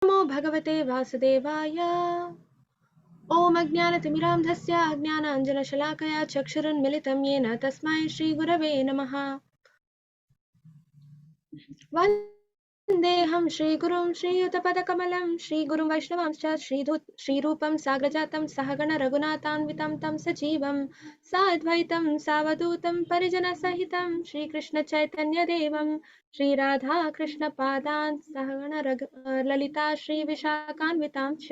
नमो भगवते वासुदेवाय। ओम अज्ञानतिमिरान्धस्य अज्ञानाञ्जनशलाकया चक्षुरुन्मिलितं येन तस्मै श्रीगुरवे नमः। वन्देऽहं श्रीगुरुं श्रीयुतपदकमलं श्रीगुरुं वैष्णवांश्च श्रीरूपं साग्रजातं सहगण रघुनाथान्वितं तं सजीवं साद्वैतं सावधूतं परिजनसहितं श्रीकृष्णचैतन्यदेवं श्रीराधा कृष्णपादान् सहगण ललिता श्रीविशाखान्वितांश्च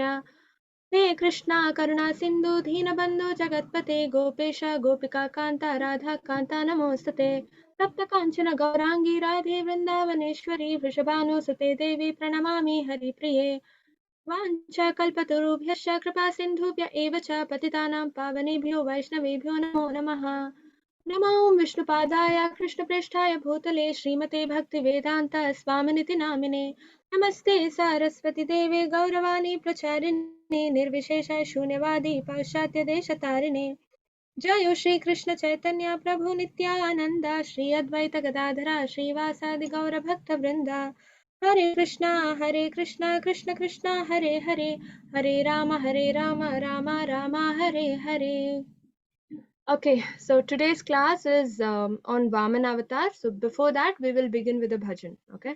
हे कृष्णा करुणा सिंधु दीनबंधु जगतपते गोपेश गोपिका कांता राधा कांता नमोस्तुते तप्त कांचन गौरांगी राधे वृंदावनेश्वरी वृषभानुसुते देवी प्रणमामि हरिप्रिये वाञ्छाकल्पतरुभ्यश्च कृपा सिन्धुभ्य एव च पतितानां पावनेभ्यो वैष्णवेभ्यो नमो नमः। नमो विष्णुपादाय कृष्णप्रेष्ठाय भूतले श्रीमते भक्तिवेदान्त स्वामिनिति नामिने नमस्ते सारस्वती देवे गौरवाणी प्रचारिणे निर्विशेष शून्यवादी पाश्चात्य देशतारिणे जय श्री कृष्ण चैतन्य प्रभु नित्यानंद श्री अद्वैत गदाधरा श्रीवासादि गौर भक्त वृंदा हरे Krishna Krishna Krishna Hare Hare Hare Ram Ram Ram Hare Hare. Okay, so today's class is on Vamana avatar. So before that, we will begin with a bhajan. Okay,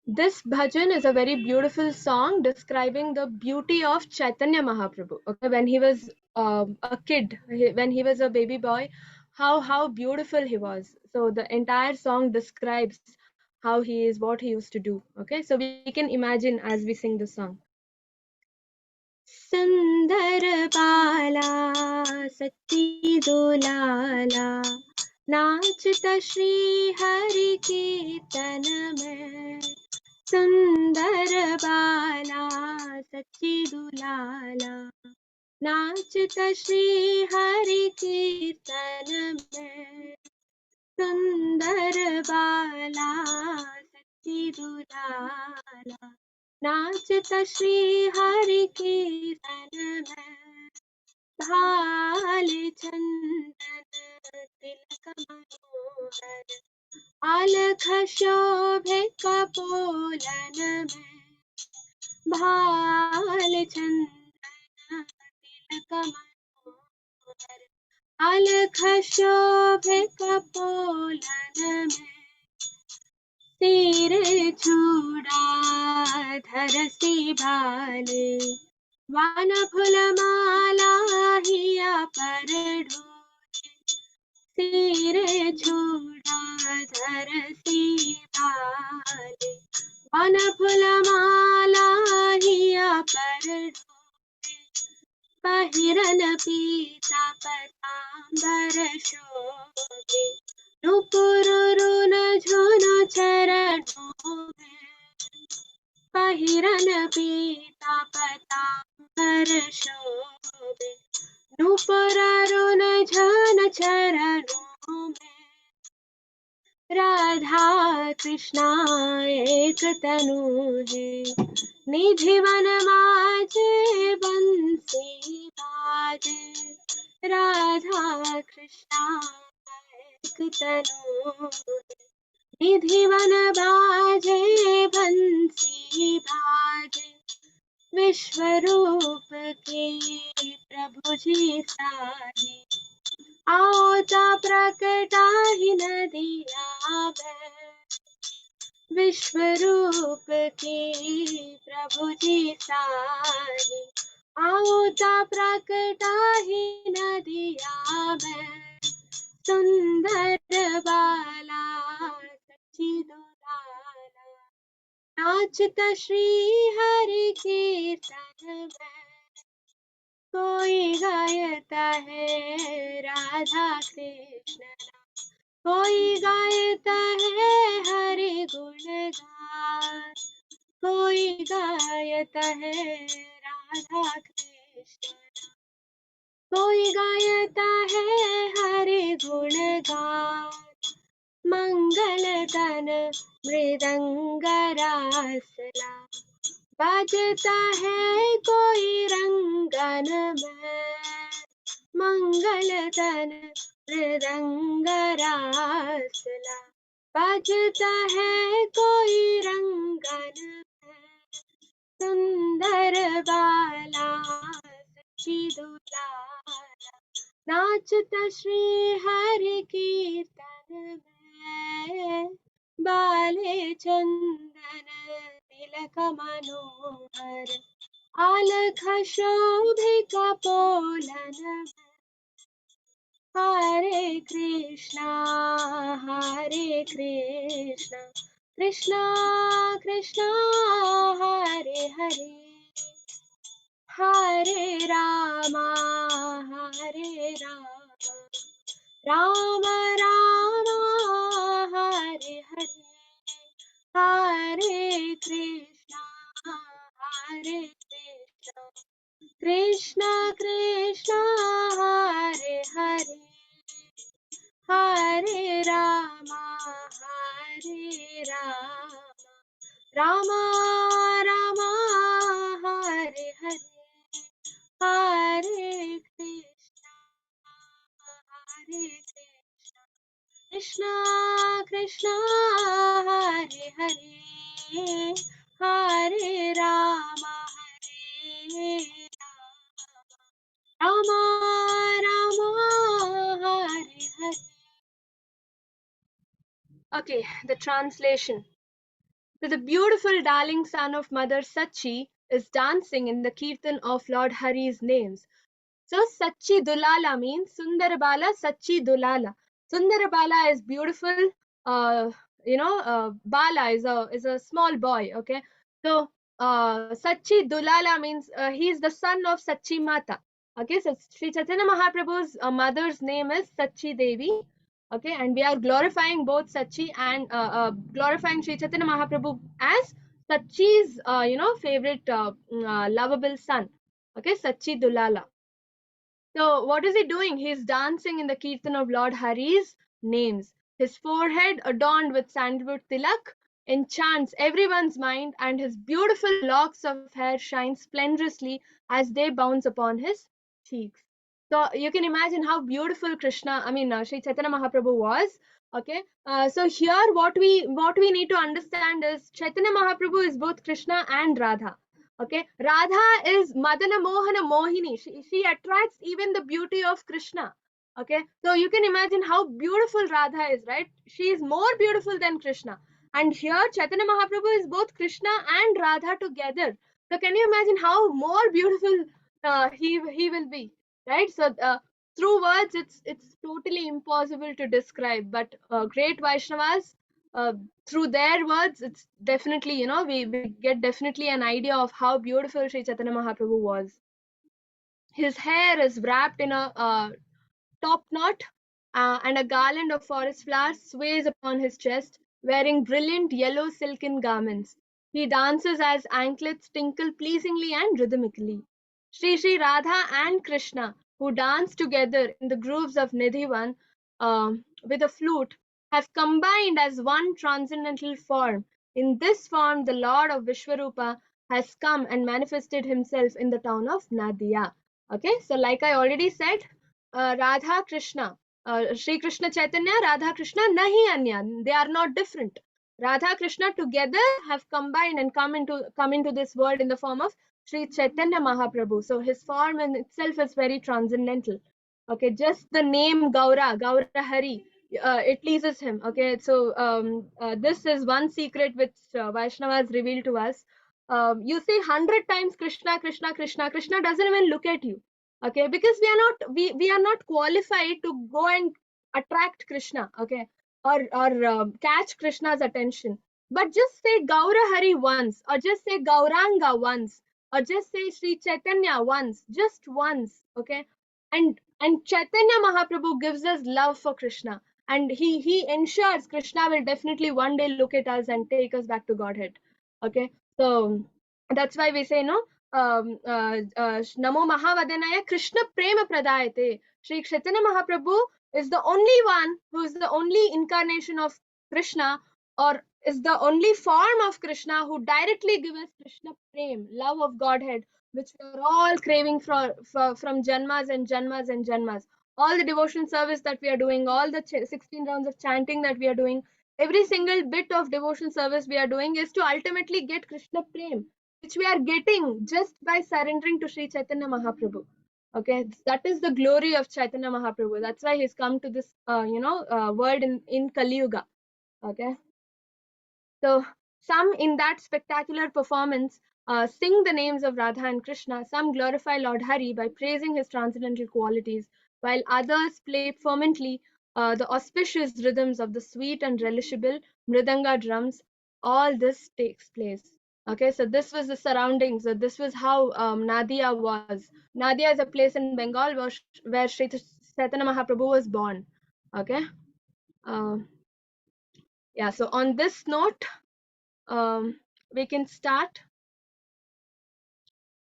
this bhajan is a very beautiful song describing the beauty of Chaitanya Mahaprabhu. Okay, when he was a kid, when he was a baby boy, how beautiful he was. So the entire song describes how he is, what he used to do. Okay, so we can imagine as we sing the song. सुंदर बाला सच्ची दुलाला नाचता श्री हरि कीर्तन में सुंदर बाला सच्ची दुलाला नाचता श्री हरि कीर्तन में सुंदर बाला सच्ची दुलाला नाचता श्री हरि कीर्तन में भाल चंदन तिलक मनोहर अलख शोभे कपोलन में भाल चंदन तिलक मनोहर अलख शोभे कपोलन में तेरे चूड़ा धरसी भाले वान फूल माला हिया पर ढोले तेरे चूड़ा धरसी भाले वान फूल माला हिया पर ढोले पहिरन पीता पतांबर शोभे नुपुरुन झुन चरणों में पहिरन पीता पतांबर शोभे नुपुरुन झुन चरणों में राधा कृष्णा एक तनु है निधि वन माजे बंसी बाजे राधा कृष्णा एक तनु निधि वन बाजे बंसी बाजे विश्वरूप के प्रभु जी साजे आवता प्रकटाहि नदिया में विश्वरूप के प्रभु जी साजे आवता प्रकटाहि नदिया में सुंदर बाला सच्ची दुलाला नाचता श्री हरि कीर्तन में कोई गायता है राधा कृष्ण कोई गायता है हरि गुण गान कोई गायता है राधा कृष्ण कोई गायता है हरि गुण गान मंगल तन मृदंग रासला बाजता है कोई रंगन में मंगल तन मृदंग रासला बजता है कोई रंगन में, सुंदर बाला सच्ची दुलाला, नाचता श्री हरि कीर्तन में, बाले चंदन तिलक मनोहर, आलख शोभिका पोलन में, Hare Krishna, Hare Krishna, Krishna Krishna, Hare Hare, Hare Rama, Hare Rama, Rama Rama, Hare Hare, Hare Krishna, Hare Krishna, Krishna Krishna, Hare Hare, Hare Rama, Hare Rama, Rama Rama, Hare Hare, Hare Krishna, Hare Krishna, Krishna Krishna, Hare Hare, Hare Rama, Hare Rama, Rama Rama, Hare Hare. Okay, the translation. So the beautiful darling son of Mother Sachi is dancing in the kirtan of Lord Hari's names. So Sachi Dulala means Sundarabala Sachi Dulala. Sundarabala is beautiful. Uh, Bala is a small boy. Okay, so Sachi Dulala means he is the son of Sachi Mata. Okay, so Sri Chaitanya Mahaprabhu's mother's name is Sachi Devi. Okay, and we are glorifying both Sachi and glorifying Sri Chaitanya Mahaprabhu as Sachi's favorite lovable son. Okay, Sachi Dulala. So what is he doing? He's dancing in the kirtan of Lord Hari's names. His forehead adorned with sandalwood tilak enchants everyone's mind, and his beautiful locks of hair shine splendorously as they bounce upon his cheeks. So you can imagine how beautiful Sri Chaitanya Mahaprabhu was. Okay, so here what we need to understand is Chaitanya Mahaprabhu is both Krishna and Radha. Okay, Radha is Madana Mohana Mohini. She attracts even the beauty of Krishna. Okay, so you can imagine how beautiful Radha is, right? She is more beautiful than Krishna. And here Chaitanya Mahaprabhu is both Krishna and Radha together. So can you imagine how more beautiful he will be, right? So through words, it's totally impossible to describe. But great Vaishnavas, uh, through their words, it's definitely, we get definitely an idea of how beautiful Sri Chaitanya Mahaprabhu was. His hair is wrapped in a top knot, and a garland of forest flowers sways upon his chest, wearing brilliant yellow silken garments. He dances as anklets tinkle pleasingly and rhythmically. Sri Sri Radha and Krishna, who dance together in the groves of Nidhivan with a flute, have combined as one transcendental form. In this form, the Lord of Vishwarupa has come and manifested himself in the town of Nadia. Okay, so like I already said, Radha Krishna, Sri Krishna Chaitanya, Radha Krishna, nahi anya. They are not different. Radha Krishna together have combined and come into this world in the form of Sri Chaitanya Mahaprabhu. So his form in itself is very transcendental. Okay, just the name Gaura Hari, it pleases him. Okay, so this is one secret which Vaishnavas revealed to us. You say 100 times Krishna, Krishna, Krishna. Krishna doesn't even look at you. Okay, because we are not qualified to go and attract Krishna. Okay, or catch Krishna's attention. But just say Gaura Hari once, or just say Gauranga once, or just say Sri Chaitanya once, just once. Okay, and Chaitanya Mahaprabhu gives us love for Krishna, and he ensures Krishna will definitely one day look at us and take us back to Godhead. Okay, so that's why we say no. Namo Mahavadanaya Krishna Prema Pradayate. Sri Chaitanya Mahaprabhu is the only one who is the only incarnation of Krishna, or is the only form of Krishna who directly gives us Krishna Prem, love of Godhead, which we are all craving for from Janmas and Janmas and Janmas. All the devotion service that we are doing, all the 16 rounds of chanting that we are doing, Every single bit of devotional service we are doing is to ultimately get Krishna Prem, which we are getting just by surrendering to Sri Chaitanya Mahaprabhu. Okay, that is the glory of Chaitanya Mahaprabhu. That's why he's come to this, world in Kali Yuga. Okay, so some in that spectacular performance sing the names of Radha and Krishna. Some glorify Lord Hari by praising his transcendental qualities, while others play fervently the auspicious rhythms of the sweet and relishable mridanga drums. All this takes place. Okay, so this was the surroundings. So this was how Nadia was. Nadia is a place in Bengal where Sri Chaitanya Mahaprabhu was born. Okay, uh, yeah. So on this note, we can start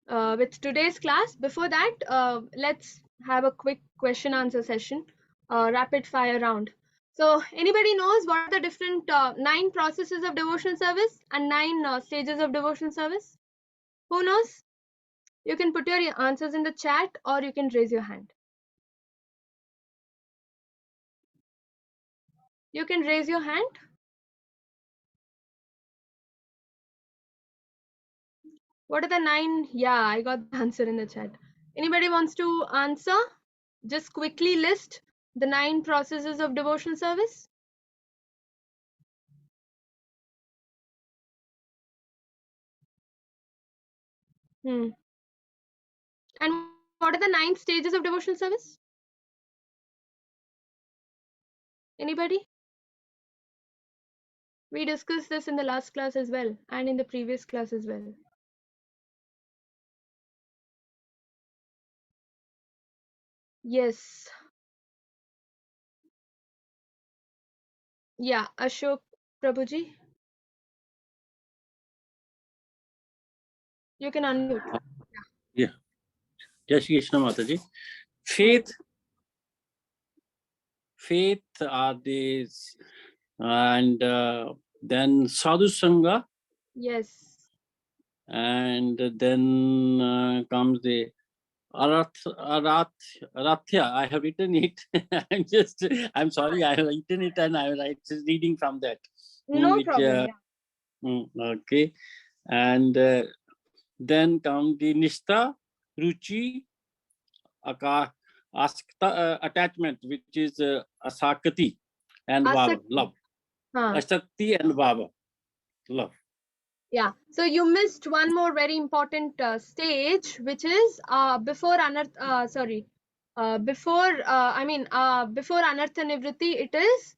with today's class. Before that, let's have a quick question answer session, rapid fire round. So anybody knows what are the different 9 processes of devotional service and 9 stages of devotional service? Who knows? You can put your answers in the chat or you can raise your hand. You can raise your hand. What are the 9? Yeah, I got the answer in the chat. Anybody wants to answer? Just quickly list the 9 processes of devotional service. Hmm. And what are the 9 stages of devotional service? Anybody? We discussed this in the last class as well and in the previous class as well. Yes. Yeah, Ashok Prabhuji, you can unmute. Yeah. Jai Shri Krishna Mataji. Faith are these, and then Sadhu Sangha, Yes. and then comes the Arathya. I have written it. I'm sorry, I have written it and I'm reading from that. No Which, problem. okay. And then come the Nishta, Ruchi, Askta, attachment, which is Asakati and Baba, Asakti. love. Huh. Asakti and Baba, love. Yeah. So you missed one more very important stage, which is before before Anartha Nivritti, it is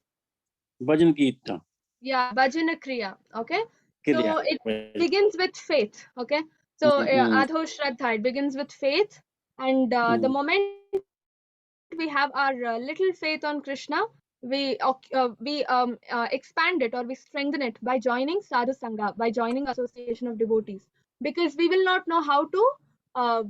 Bhajan Kirtan. Bhajana Kriya. Okay. So Kriya. it begins with faith. Okay. So Adho Shraddha, it begins with faith. And the moment we have our little faith on Krishna, we expand it or we strengthen it by joining sadhu sangha, by joining association of devotees, because we will not know how to uh,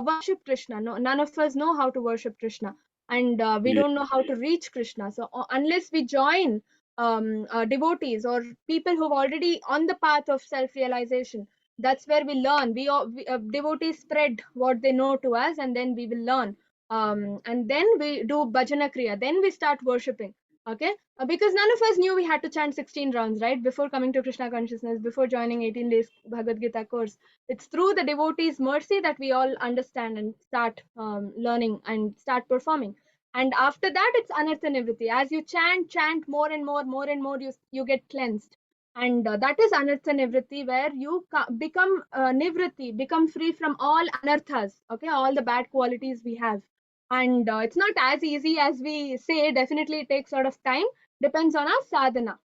worship Krishna. No, none of us know how to worship Krishna, and we don't know how to reach Krishna. So unless we join devotees or people who've already on the path of self-realization, that's where we learn. Devotees spread what they know to us, and then we will learn, and then we do bhajana kriya, then we start worshipping. Okay, because none of us knew we had to chant 16 rounds, right, before coming to Krishna consciousness, before joining 18 days Bhagavad Gita course. It's through the devotees mercy that we all understand and start learning and start performing. And after that, it's anartha nivritti. As you chant more and more, you get cleansed. And that is anartha nivritti, where you become nivritti, become free from all anarthas, okay, all the bad qualities we have. And it's not as easy as we say. Definitely it takes a lot of time, depends on our sadhana,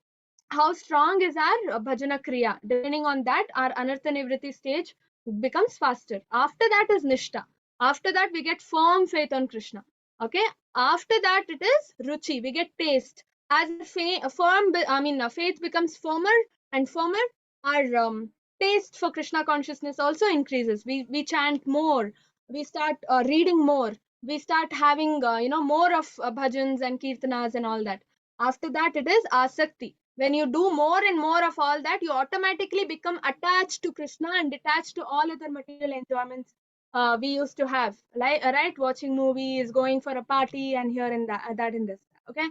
how strong is our bhajana kriya. Depending on that, our anartha nivritti stage becomes faster. After that is nishta. After that we get firm faith on Krishna. Okay, after that it is ruchi, we get taste. As faith becomes firmer and firmer, our taste for Krishna consciousness also increases. We chant more, we start reading more, we start having more of bhajans and kirtanas and all that. After that it is asakti. When you do more and more of all that, you automatically become attached to Krishna and detached to all other material enjoyments we used to have, like right, watching movies, going for a party, and here and that and this. Okay,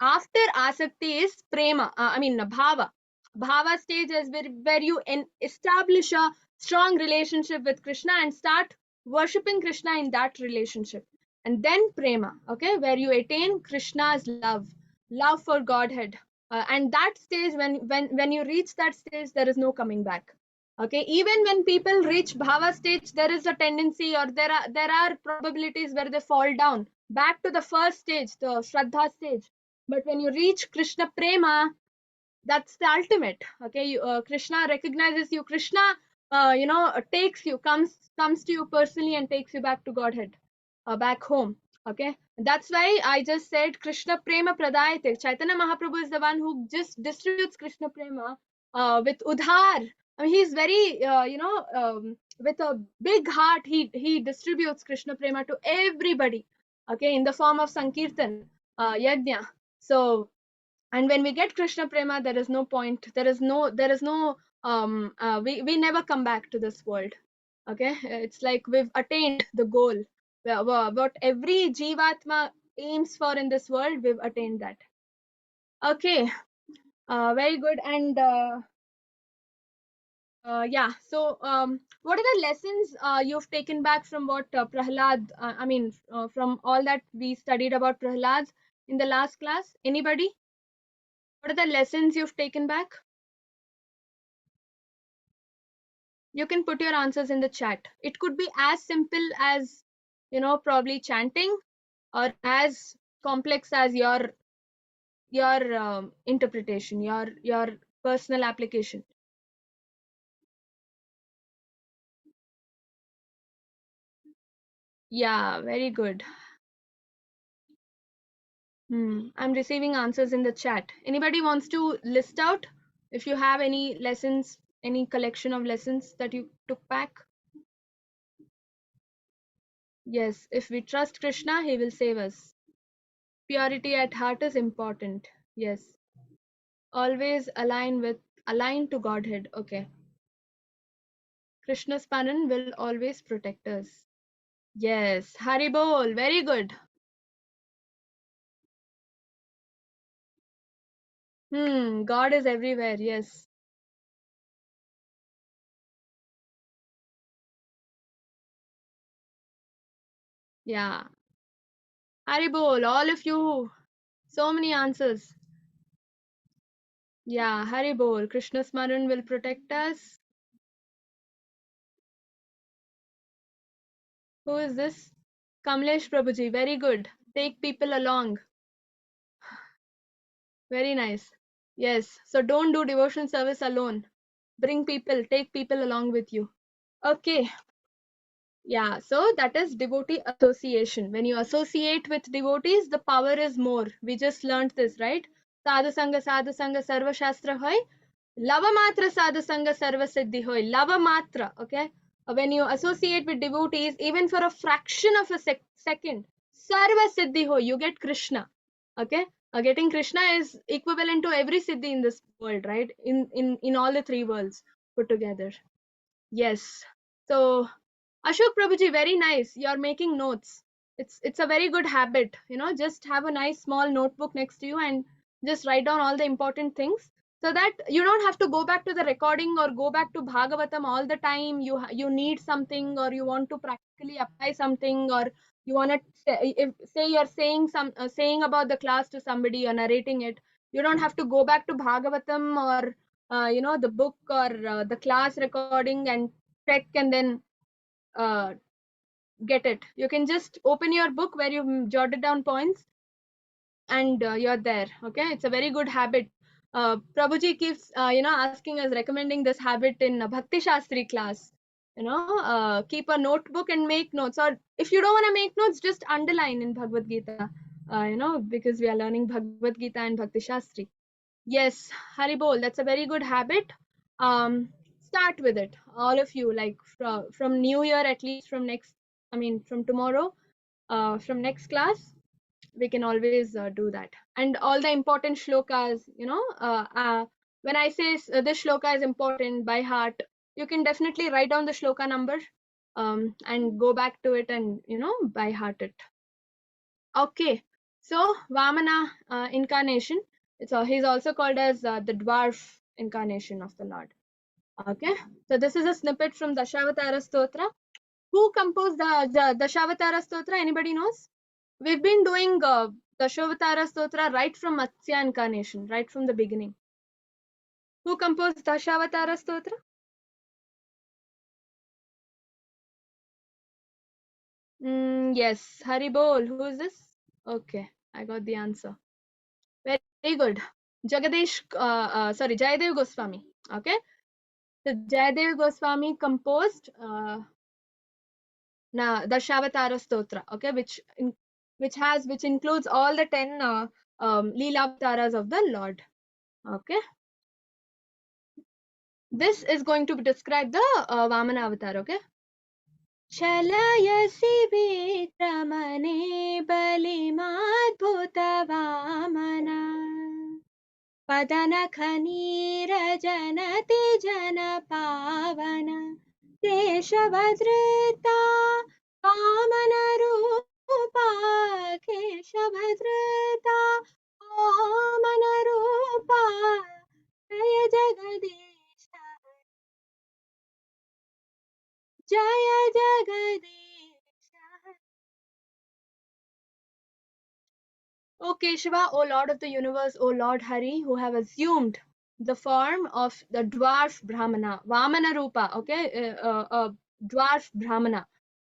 After asakti is prema, bhava. Bhava stage is where you establish a strong relationship with Krishna and start worshipping Krishna in that relationship. And then prema, okay, where you attain Krishna's love for Godhead. And that stage, when you reach that stage, there is no coming back. Okay, even when people reach bhava stage, there is a tendency, or there are probabilities where they fall down back to the first stage, the shraddha stage. But when you reach Krishna prema, that's the ultimate. Okay, Krishna recognizes you. Krishna, takes you, comes to you personally and takes you back to Godhead, back home. Okay, that's why I just said Krishna prema pradayate. Chaitanya Mahaprabhu is the one who just distributes Krishna prema with udhar. I mean, he's very, with a big heart. He distributes Krishna prema to everybody. Okay, in the form of sankirtan, yajna. So, and when we get Krishna prema, there is no point, there is no we never come back to this world. Okay, it's like we've attained the goal. What every jivatma aims for in this world, we've attained that. Okay, very good. And yeah, so what are the lessons you've taken back from what Prahlad, from all that we studied about Prahlad in the last class? Anybody? What are the lessons you've taken back? You can put your answers in the chat. It could be as simple as, probably chanting, or as complex as your interpretation, your personal application. Yeah, very good. I'm receiving answers in the chat. Anybody wants to list out if you have any lessons, any collection of lessons that you took back? Yes, if we trust Krishna, he will save us. Purity at heart is important. Yes. Always align to Godhead. Okay. Krishna's Panan will always protect us. Yes. Haribol. Very good. God is everywhere. Yes. Yeah. Haribol. All of you. So many answers. Yeah. Haribol. Krishna's Maran will protect us. Who is this? Kamlesh Prabhuji. Very good. Take people along. Very nice. Yes. So don't do devotion service alone. Bring people. Take people along with you. Okay. Yeah, so that is devotee association. When you associate with devotees, the power is more. We just learned this, right? Sadhu Sangha Sarva Shastra hoy. Lava Matra Sadhu Sangha Sarva Siddhi hoy. Lava Matra, okay? When you associate with devotees, even for a fraction of a second, Sarva Siddhi hoy, you get Krishna, okay? Getting Krishna is equivalent to every Siddhi in this world, right? In all the three worlds put together. Yes. So Ashok Prabhuji, very nice. You're making notes. It's a very good habit. Just have a nice small notebook next to you and just write down all the important things, so that you don't have to go back to the recording or go back to Bhagavatam all the time. You need something, or you want to practically apply something, or you want to say you're saying about the class to somebody or narrating it. You don't have to go back to Bhagavatam or the book or the class recording and check and then uh, get it. You can just open your book where you jotted down points, and you're there. Okay, it's a very good habit. Prabhuji keeps asking us, recommending this habit in a Bhakti Shastri class. Keep a notebook and make notes, or if you don't want to make notes, just underline in Bhagavad Gita. Because we are learning Bhagavad Gita and Bhakti Shastri. Yes, Haribol, that's a very good habit. Start with it, all of you. Like from New Year, at least from tomorrow, from next class, we can always do that. And all the important shlokas, when I say this shloka is important by heart, you can definitely write down the shloka number, and go back to it and by heart it. Okay. So Vamana incarnation, he's also called as the dwarf incarnation of the Lord. Okay, so this is a snippet from Dashavatara Stotra. Who composed the Dashavatara Stotra? Anybody knows? We've been doing Dashavatara Stotra right from Matsya incarnation, right from the beginning. Who composed Dashavatara Stotra? Yes, Haribol. Who is this? Okay, I got the answer. Very good. Jayadev Goswami. Okay, so Jayadev Goswami composed Dashavatara Stotra. Okay, which includes all the 10 Leela Avtaras of the Lord. Okay, this is going to describe the Vamana Avatar. Okay. चलयसि विक्रमणे बलिमाद्भुतवामन पदनखनीरजनति जनपावन केशवधृता वामनरूपा केशवधृता वामनरूपा जय जगदीश जय Jagdish O Keshava, O Lord of the universe, O Lord Hari, who have assumed the form of the dwarf Brahmana, Vamana Rupa, okay, dwarf Brahmana.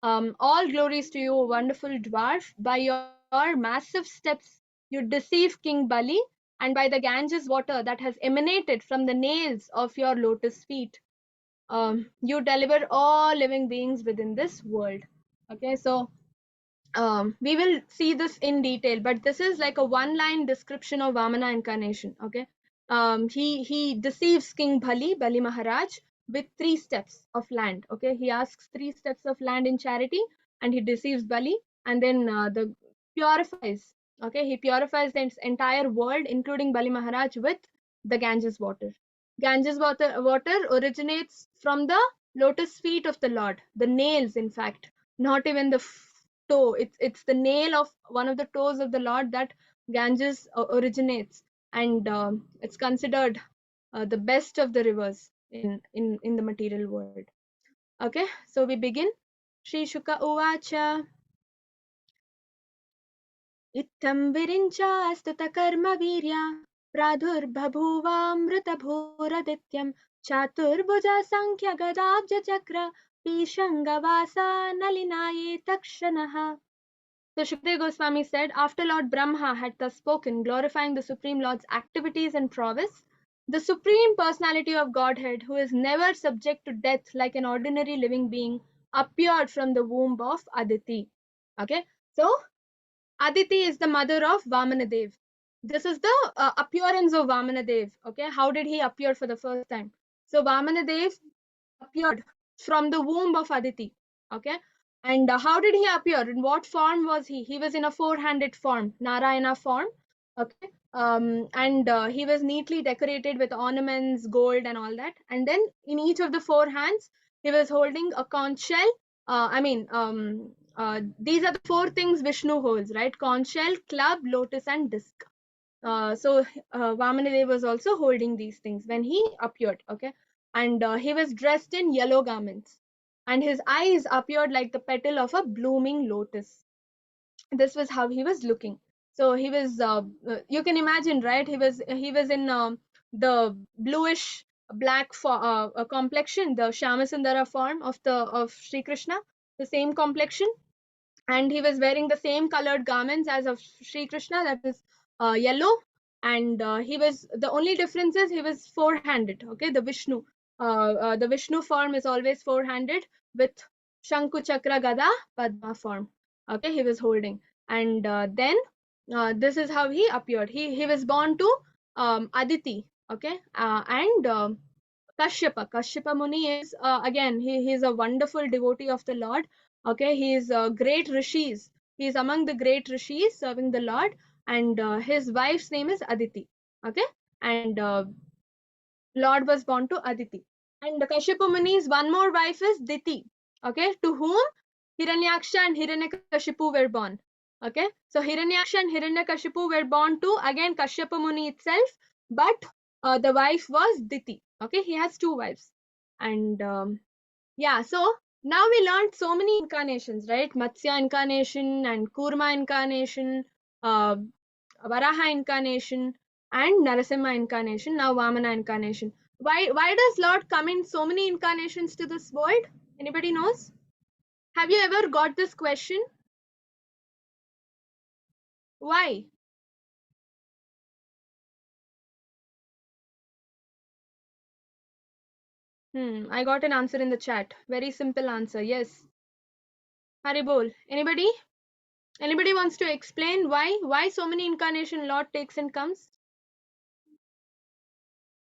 All glories to you, O wonderful dwarf. By your massive steps, you deceive King Bali, and by the Ganges water that has emanated from the nails of your lotus feet, you deliver all living beings within this world. Okay, so we will see this in detail, but this is like a one-line description of Vamana incarnation. Okay, he deceives King Bali Maharaj, with 3 steps of land. Okay, he asks 3 steps of land in charity, and he deceives Bali, and then the purifies. Okay, he purifies the entire world, including Bali Maharaj, with the Ganges water. Ganges water originates from the lotus feet of the Lord, the nails, in fact, not even the toe. It's the nail of one of the toes of the Lord that Ganges originates, and it's considered the best of the rivers in the material world. Okay, so we begin. Shri Shuka Uvacha Ittam Virincha Astuta Karma Virya Pradhurbhabhuvaamritaphuradityam Chaturbhuja Sankhya Gadabja Chakra Pishangavasa Nalinaye Takshanaha. So Shukdev Goswami said, after Lord Brahma had thus spoken, glorifying the Supreme Lord's activities and prowess, the Supreme Personality of Godhead, who is never subject to death like an ordinary living being, appeared from the womb of Aditi. Okay, so Aditi is the mother of Vamanadev. This is the appearance of Vamanadev. Okay, how did he appear for the first time? So Vamanadev appeared from the womb of Aditi. Okay, and how did he appear? In what form was he? He was in a four-handed form, Narayana form. Okay, and he was neatly decorated with ornaments, gold, and all that. And then in each of the 4 hands, he was holding a conch shell. These are the 4 things Vishnu holds, right? Conch shell, club, lotus, and disc. So Vamanadev was also holding these things when he appeared. Okay, and he was dressed in yellow garments, and his eyes appeared like the petal of a blooming lotus. This was how he was looking. So he was you can imagine, right? He was in the bluish black complexion, the Shyamasundara form of Sri Krishna, the same complexion, and he was wearing the same colored garments as of Sri Krishna, that is yellow. And he was, the only difference is he was 4-handed. Okay, the Vishnu form is always 4-handed with Shanku Chakra Gada Padma form. Okay, he was holding, and then this is how he appeared. He was born to Aditi. Okay, and Kashyapa Muni is again, he's a wonderful devotee of the Lord. Okay, he is great rishis. He is among the great rishis serving the Lord, and his wife's name is Aditi. Okay, and Lord was born to Aditi. And Kashyapa Muni's one more wife is Diti. Okay, to whom Hiranyaksha and Hiranyakashipu were born. Okay, so Hiranyaksha and Hiranyakashipu were born to again Kashyapa Muni itself, but the wife was Diti. Okay, he has two wives. And yeah, so now we learned so many incarnations, right? Matsya incarnation and Kurma incarnation, uh, Varaha incarnation, and Narasimha incarnation, now Vamana incarnation. Why does Lord come in so many incarnations to this world? Anybody knows? Have you ever got this question? Why? I got an answer in the chat. Very simple answer. Yes. Haribol. Anybody? Anybody wants to explain why? Why so many incarnation Lord takes and comes?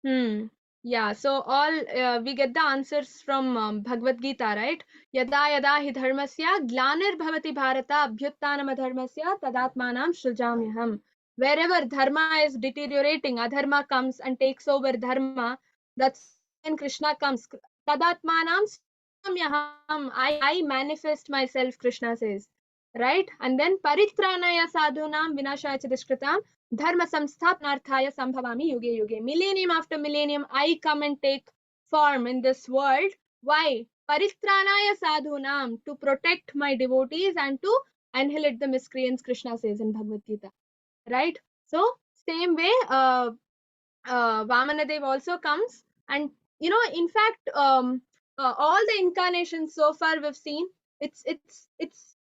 Hmm. Yeah, so all we get the answers from Bhagavad Gita, right? Yada yada hi dharmasya glanir bhavati bharata abhyuttanam adharmasya tadatmanam shrujamyaham. Wherever dharma is deteriorating, adharma comes and takes over dharma. That's when Krishna comes. Tadatmanam shrujamyaham. I manifest myself, Krishna says. Right? And then paritranaya sadhunam vinashaya ch dushkritam dharma samsthapanarthaya sambhavami yuge yuge. Millennium after millennium, I come and take form in this world. Why? Paritranaya sadhunam, to protect my devotees and to annihilate the miscreants, Krishna says in Bhagavad Gita. Right? So, same way, Vamanadev also comes. And, in fact, all the incarnations so far we've seen, it's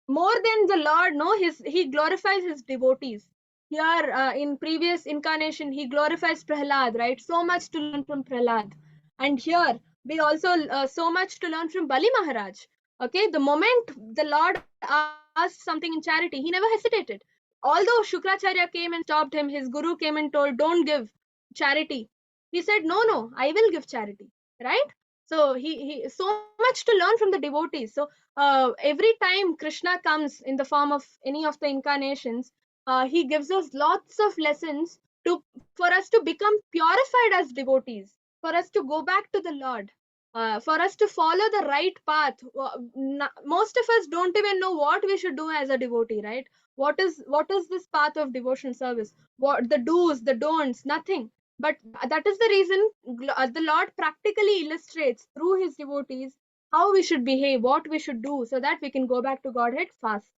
more than the Lord, no? He glorifies his devotees. Here, in previous incarnation, he glorifies Prahlad, right? So much to learn from Prahlad. And here, we also so much to learn from Bali Maharaj. Okay, the moment the Lord asked something in charity, he never hesitated. Although Shukracharya came and stopped him, his guru came and told, "Don't give charity." He said, "No, I will give charity." Right? So he so much to learn from the devotees. So every time Krishna comes in the form of any of the incarnations, he gives us lots of lessons to for us to become purified as devotees, for us to go back to the Lord, for us to follow the right path. Most of us don't even know what we should do as a devotee, right? What is this path of devotional service? What the do's, the don'ts? Nothing. But that is the reason the Lord practically illustrates through his devotees how we should behave, what we should do, so that we can go back to Godhead fast.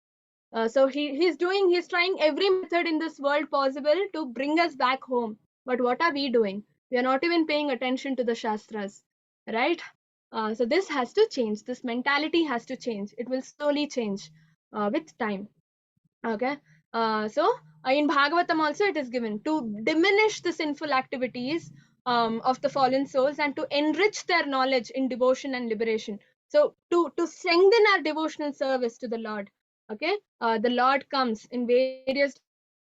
So he's trying every method in this world possible to bring us back home. But what are we doing? We are not even paying attention to the Shastras, right? So this has to change. This mentality has to change. It will slowly change with time. Okay. So in Bhagavatam also it is given to diminish the sinful activities of the fallen souls and to enrich their knowledge in devotion and liberation. So to strengthen our devotional service to the Lord. Okay. The Lord comes in various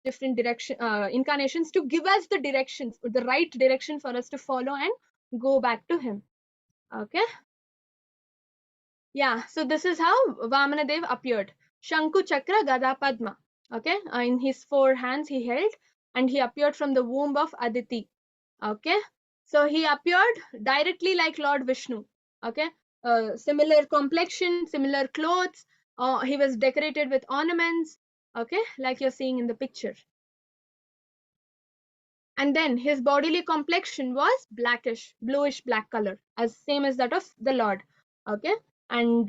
different incarnations to give us the directions, the right direction for us to follow and go back to Him. Okay. Yeah, so this is how Vamanadev appeared. Shanku Chakra Gada Padma. Okay, in his four hands he held, and he appeared from the womb of Aditi. Okay, so he appeared directly like Lord Vishnu. Okay, similar complexion, similar clothes. He was decorated with ornaments. Okay, like you're seeing in the picture. And then his bodily complexion was blackish, bluish black color, as same as that of the Lord. Okay, and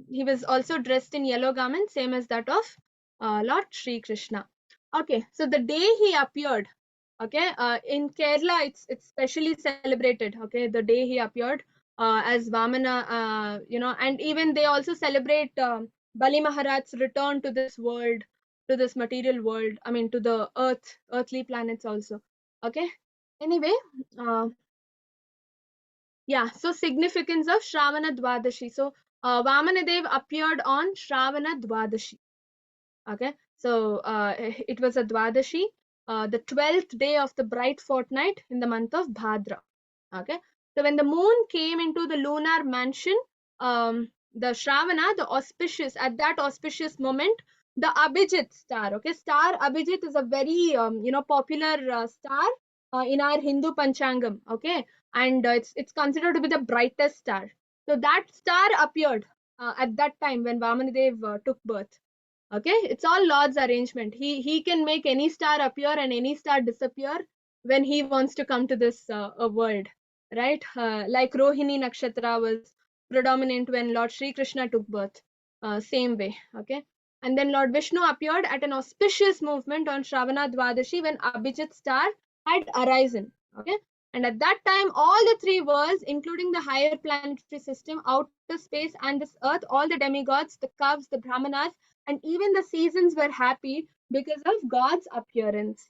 he was also dressed in yellow garment, same as that of Lord Sri Krishna. Okay, so the day he appeared, okay, in Kerala it's specially celebrated. Okay, the day he appeared as Vamana, and even they also celebrate Bali Maharaj's return to this world, to this material world. I mean, to the earthly planets also. Okay, anyway, uh, yeah, so significance of Shravana Dwadashi. So Vamanadev appeared on Shravana Dwadashi. Okay, so it was a Dwadashi, the 12th day of the bright fortnight in the month of Bhadra. Okay, so when the moon came into the lunar mansion, the Shravana, the auspicious, at that auspicious moment, the Abhijit star. Okay, star Abhijit is a very popular star in our Hindu Panchangam. Okay, and it's considered to be the brightest star. So that star appeared at that time when Vamanadev took birth. Okay, it's all Lord's arrangement. He can make any star appear and any star disappear when he wants to come to this world, right? Like Rohini Nakshatra was predominant when Lord Sri Krishna took birth. Same way, okay. And then Lord Vishnu appeared at an auspicious movement on Shravana Dwadashi when Abhijit star had arisen, okay. And at that time, all the three worlds, including the higher planetary system, outer space, and this earth, all the demigods, the Kavs, the Brahmanas, and even the seasons were happy because of God's appearance.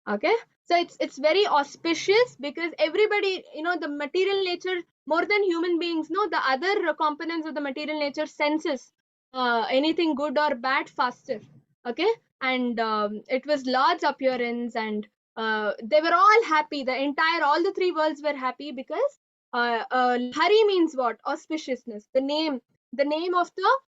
Okay, so it's very auspicious because everybody, the material nature, more than human beings, the other components of the material nature senses anything good or bad faster. Okay, and it was Lord's appearance, and they were all happy. All the three worlds were happy because Hari means what? Auspiciousness. The name of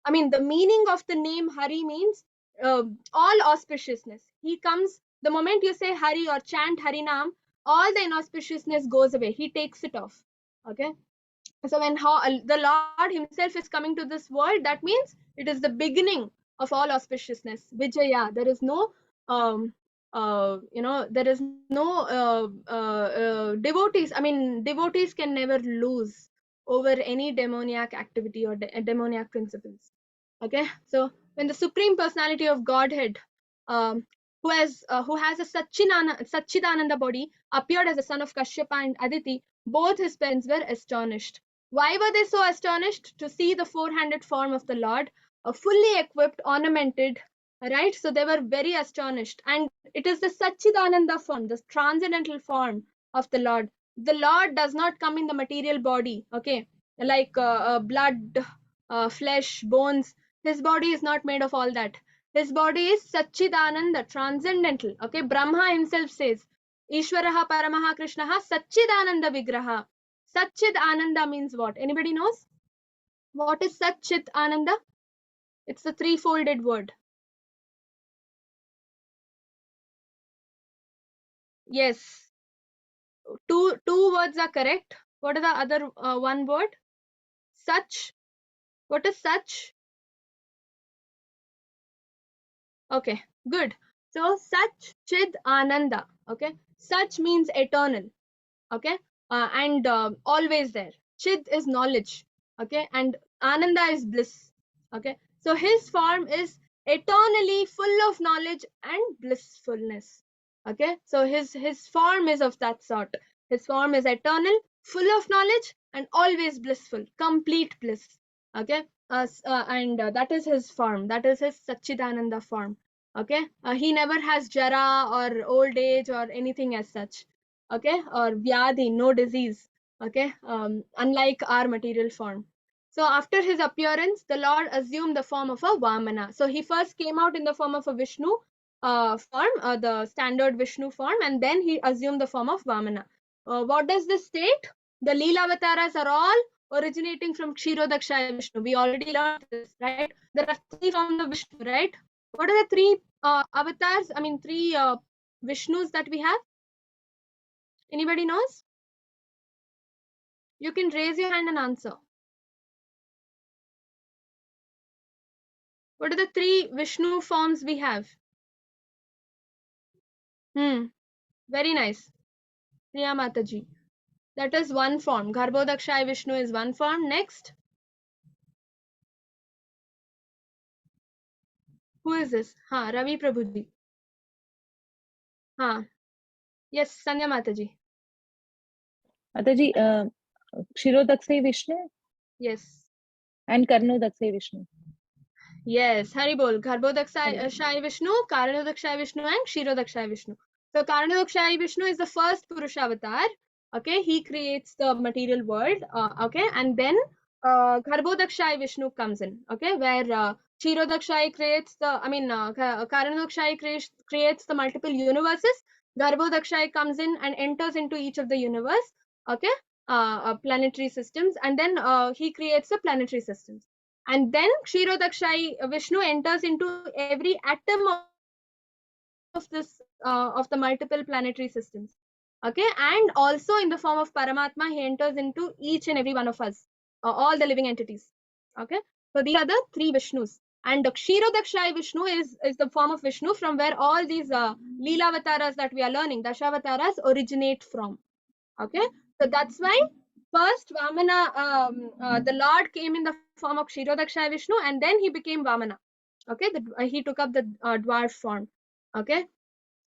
the meaning of the name Hari means all auspiciousness. He comes the moment you say Hari or chant Harinam, all the inauspiciousness goes away. He takes it off. Okay. So when the Lord himself is coming to this world, that means it is the beginning of all auspiciousness. Vijaya. There is no there is no devotees. Devotees can never lose over any demoniac activity or demoniac principles. Okay, so when the Supreme Personality of Godhead, um, who has a Satchidananda body, appeared as a son of Kashyapa and Aditi, both his parents were astonished. Why were they so astonished? To see the four-handed form of the Lord, fully equipped, ornamented, right? So they were very astonished. And it is the Satchidananda form, the transcendental form of the Lord. The Lord does not come in the material body, okay, like blood, flesh, bones. His body is not made of all that. His body is Satchidananda, transcendental. Okay, Brahma himself says, Ishwaraha Paramaha Krishnaha Satchidananda Vigraha. Satchid Ananda means what? Anybody knows? What is Satchit Ananda? It's a three-folded word. Yes, two words are correct. What is the other one word? Such. What is such? Okay, good. So Sach Chid Ananda. Okay, such means eternal. Okay, and always there. Chid is knowledge. Okay, and Ananda is bliss. Okay, so his form is eternally full of knowledge and blissfulness. Okay, so his form is of that sort. His form is eternal, full of knowledge, and always blissful, complete bliss. Okay, and that is his form. That is his Satchidananda form. Okay, he never has jara or old age or anything as such. Okay, or vyadhi, no disease. Okay, unlike our material form. So after his appearance, the Lord assumed the form of a Vamana. So he first came out in the form of a Vishnu form, the standard Vishnu form, and then he assumed the form of Vamana. What does this state? The Leela avatars are all originating from Kshirodakshaya Vishnu. We already learned this, right? There are three forms of Vishnu, right? What are the three avatars? Three Vishnus that we have? Anybody knows? You can raise your hand and answer. What are the three Vishnu forms we have? Very nice. Priya Mataji. That is one form. Garbhodakshaya Vishnu is one form. Next. Who is this? Ravi Prabhuji. Yes, Sanya Mataji. Mataji, Kshirodakshay Vishnu Yes. and Karnodakshay Vishnu. Yes, Haribol. Garbhodakshaya Vishnu, Karanodakshaya Vishnu, and Kshirodakshaya Vishnu. So Karanodakshaya Vishnu is the first Purusha avatar. Okay, he creates the material world. Okay, and then Garbhodakshaya Vishnu comes in. Okay, where Kshirodakshaya creates Karanodakshaya creates the multiple universes. Garbhodakshaya comes in and enters into each of the universe. Okay, planetary systems, and then he creates the planetary systems. And then Kshirodakshai Vishnu enters into every atom of the multiple planetary systems. Okay, and also in the form of Paramatma, he enters into each and every one of us, all the living entities. Okay, so these are the three Vishnus. And Kshirodakshaya Vishnu is the form of Vishnu from where all these Leela Avataras that we are learning, Dashavataras, originate from. Okay, so that's why first Vamana, the Lord came in the form of Kshirodakshaya Vishnu, and then he became Vamana. Okay, he took up the dwarf form. Okay,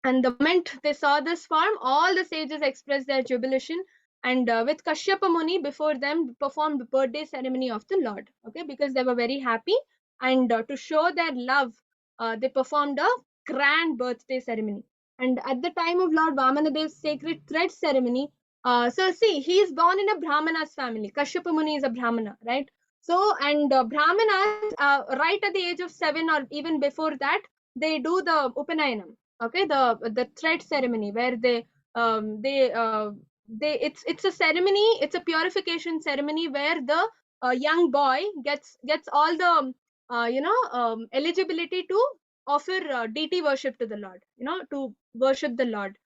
and the moment they saw this form, all the sages expressed their jubilation, and with Kashyapa Muni before them performed the birthday ceremony of the Lord. Okay, because they were very happy, and to show their love, they performed a grand birthday ceremony. And at the time of Lord Vamanadev's sacred thread ceremony, so see, he is born in a Brahmana's family. Kashyapa Muni is a Brahmana, right? So, and Brahmanas, right at the age of 7 or even before that, they do the Upanayanam. Okay, the thread ceremony where it's a ceremony, it's a purification ceremony where the young boy gets all the eligibility to offer deity worship to the Lord, to worship the Lord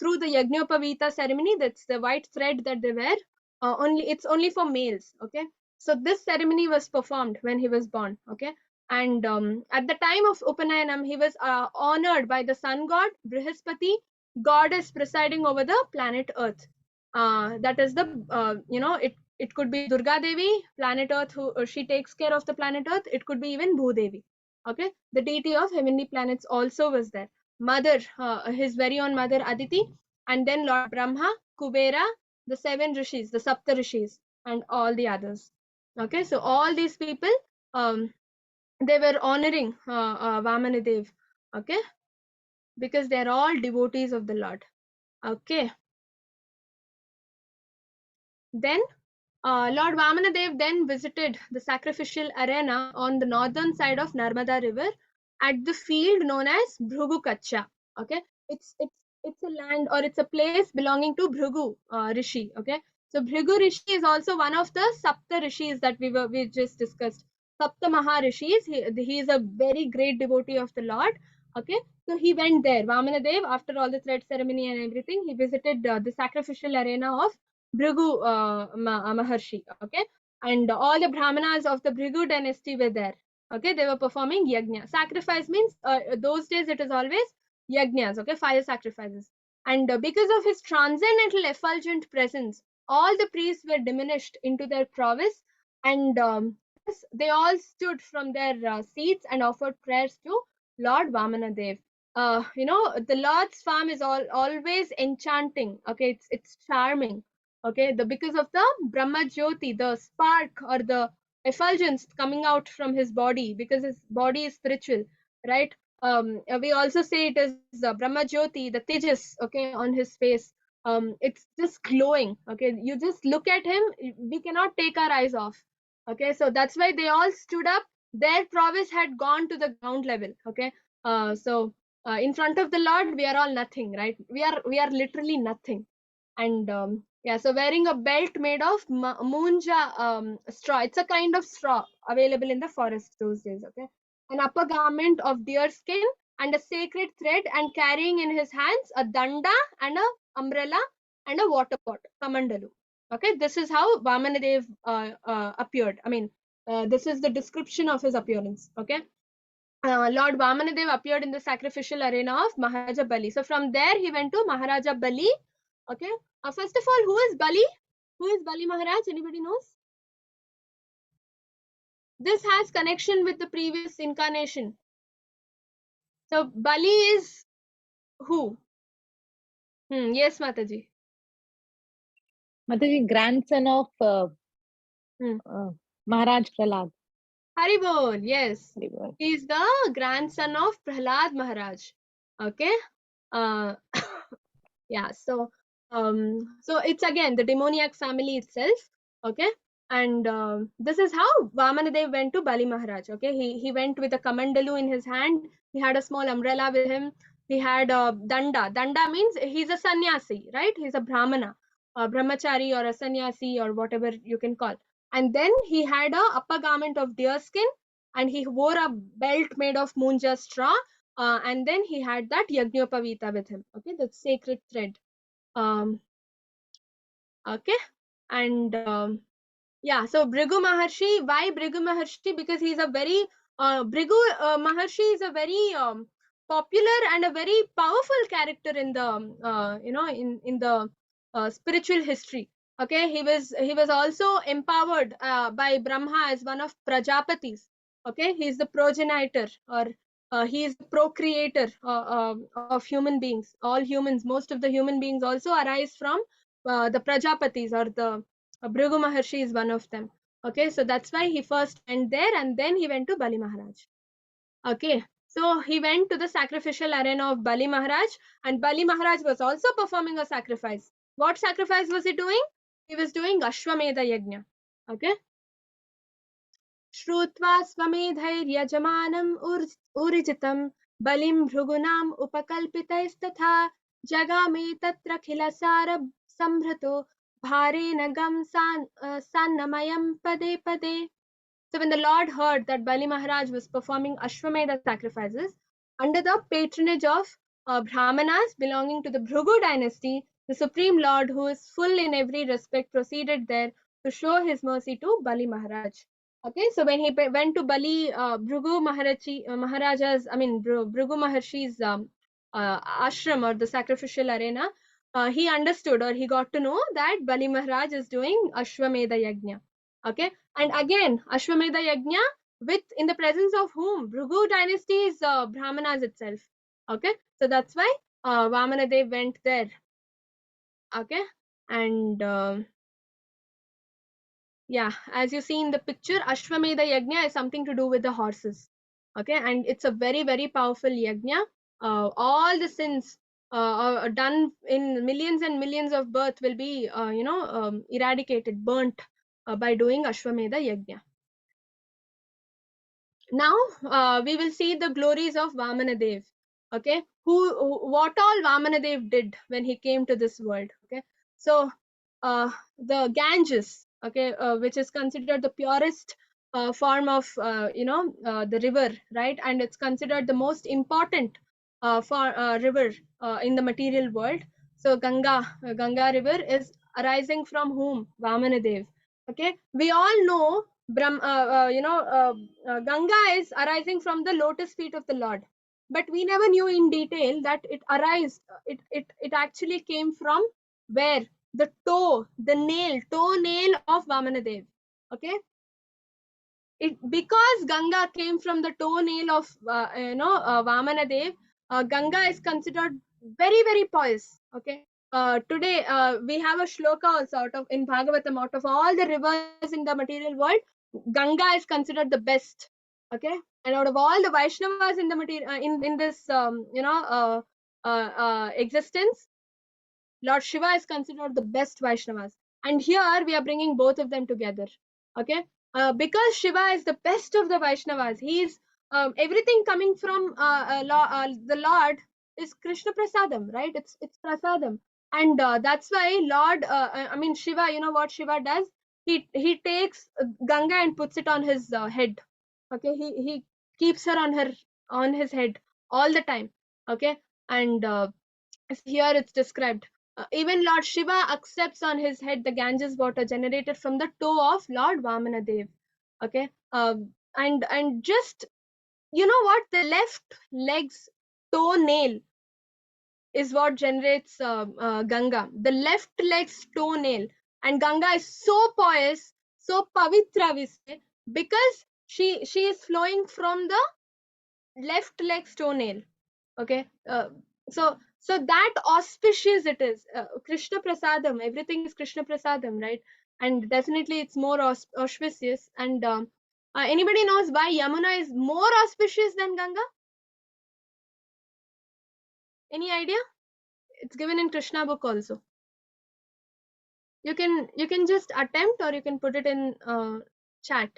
through the Yajnopavita ceremony. That's the white thread that they wear. It's only for males. Okay, so this ceremony was performed when he was born. Okay, and at the time of Upanayanam, he was honored by the sun god Brihaspati, goddess presiding over the planet Earth. That is the it could be Durga Devi, planet Earth, who she takes care of the planet Earth. It could be even Bhudevi. Okay, the deity of heavenly planets also was there. Mother, his very own mother Aditi, and then Lord Brahma, Kubera, the 7 rishis, the Sapta rishis, and all the others. Okay, so all these people, they were honoring Vamanadev, okay, because they're all devotees of the Lord. Okay, then Lord Vamanadev then visited the sacrificial arena on the northern side of Narmada River at the field known as Bhrugu Kacha. Okay, it's a land, or it's a place belonging to Bhrugu Rishi. Okay, so Bhrigu Rishi is also one of the Sapta Rishis that we just discussed. Sapta Maharishis. He is a very great devotee of the Lord. Okay, so he went there. Vamanadev, after all the thread ceremony and everything, he visited the sacrificial arena of Bhrigu Maharshi. Okay, and all the Brahmanas of the Bhrigu dynasty were there. Okay, they were performing yajna. Sacrifice means those days it is always yajnas. Okay, fire sacrifices. And because of his transcendental effulgent presence, all the priests were diminished into their prowess, and they all stood from their seats and offered prayers to Lord Vamanadev. The Lord's farm is always enchanting. Okay, it's charming. Okay, because of the Brahma Jyoti, the spark or the effulgence coming out from his body, because his body is spiritual, right? We also say it is Brahma Jyoti, the Tejas, okay, on his face. It's just glowing. Okay, you just look at him, we cannot take our eyes off. Okay, so that's why they all stood up. Their prowess had gone to the ground level. Okay, in front of the Lord, we are all nothing, right? We are literally nothing. And yeah, so wearing a belt made of munja straw. It's a kind of straw available in the forest those days. Okay, an upper garment of deer skin and a sacred thread, and carrying in his hands a danda and a umbrella and a water pot, kamandalu. Okay, this is how Vamanadev appeared. I mean, this is the description of his appearance. Okay. Lord Vamanadev appeared in the sacrificial arena of Maharaja Bali. So from there he went to Maharaja Bali. Okay. First of all, who is Bali? Who is Bali Maharaj? Anybody knows? This has connection with the previous incarnation. So Bali is who? Yes, Mataji. Mataji, grandson of Maharaj Prahlad. Haribol, yes. Haribol. He is the grandson of Prahlad Maharaj. Okay. Yeah, so it's again the demoniac family itself. Okay, and this is how Vamanadev went to Bali Maharaj. Okay, he went with a kamandalu in his hand. He had a small umbrella with him. He had a danda. Danda means he's a sannyasi, right? He's a brahmana, a brahmachari or a sannyasi or whatever you can call. And then he had a upper garment of deer skin, and he wore a belt made of munja straw. And then he had that Yajnopavita with him. Okay, the sacred thread. Okay, and yeah, so Bhrigu Maharshi. Why Bhrigu Maharshi? Because he's a very Bhrigu Maharshi is a very popular and a very powerful character in the in the spiritual history. Okay, he was also empowered by Brahma as one of Prajapatis. Okay, he is the progenitor, or he is the procreator of human beings. All humans, most of the human beings also arise from the Prajapatis, or the Bhrigu Maharshi is one of them. Okay, so that's why he first went there and then he went to Bali Maharaj. Okay, so he went to the sacrificial arena of Bali Maharaj, and Bali Maharaj was also performing a sacrifice. What sacrifice was he doing? He was doing Ashwamedha Yajna. Okay. श्रुत्वा स्वमेधैर्यजमानम् ऊर्जितं बलिं भृगूणाम् उपकल्पितैस्तथा जगामे तत्रखिलसार संभृतो भारेण गं सान्नमयं पदे पदे. So when the Lord heard that Bali Maharaj was performing Ashwamedha sacrifices under the patronage of Brahmanas belonging to the Bhrigu dynasty, the Supreme Lord, who is full in every respect, proceeded there to show his mercy to Bali Maharaj. Okay, so when he went to Bali, Bhrigu Maharaja's, Bhrigu Maharshi's ashram, or the sacrificial arena, he understood, or he got to know that Bali Maharaj is doing Ashwamedha Yajna. Okay, and again Ashwamedha Yajna with in the presence of whom? Bhrigu dynasty is Brahmanas itself. Okay, so that's why Vamana Dev went there. Okay, and yeah, as you see in the picture, Ashwamedha Yajna is something to do with the horses. Okay, and it's a very, very powerful yajna. All the sins done in millions and millions of birth will be eradicated, burnt by doing Ashwamedha Yajna. Now we will see the glories of Vamana Dev. Okay, what all Vamana Dev did when he came to this world. Okay, so the Ganges, okay, which is considered the purest form of the river, right, and it's considered the most important river in the material world. So Ganga river is arising from whom? Vamana Dev. Okay, we all know Ganga is arising from the lotus feet of the Lord, but we never knew in detail that it arised. It actually came from where? The toe nail of Vamanadev. Okay, because Ganga came from the toenail of Vamanadev. Ganga is considered very, very pious. Okay, today we have a shloka also out of in Bhagavatam. Out of all the rivers in the material world, Ganga is considered the best. Okay, and out of all the Vaishnavas in the material in this existence, Lord Shiva is considered the best Vaishnavas. And here we are bringing both of them together. Okay, because Shiva is the best of the Vaishnavas. He is everything coming from the Lord is Krishna Prasadam, right? It's Prasadam, and that's why Lord, Shiva. You know what Shiva does? He takes Ganga and puts it on his head. Okay, he keeps her on his head all the time. Okay, and here it's described. Even Lord Shiva accepts on his head the Ganges water generated from the toe of Lord Vamana Dev. Okay, and just you know what, the left leg's toenail is what generates Ganga. The left leg's toenail, and Ganga is so pious, so pavitra, we say, because she is flowing from the left leg's toenail. Okay, so that auspicious it is. Krishna Prasadam, everything is Krishna Prasadam, right? And definitely it's more auspicious. And anybody knows why Yamuna is more auspicious than Ganga? Any idea? It's given in Krishna book also. You can just attempt, or you can put it in chat.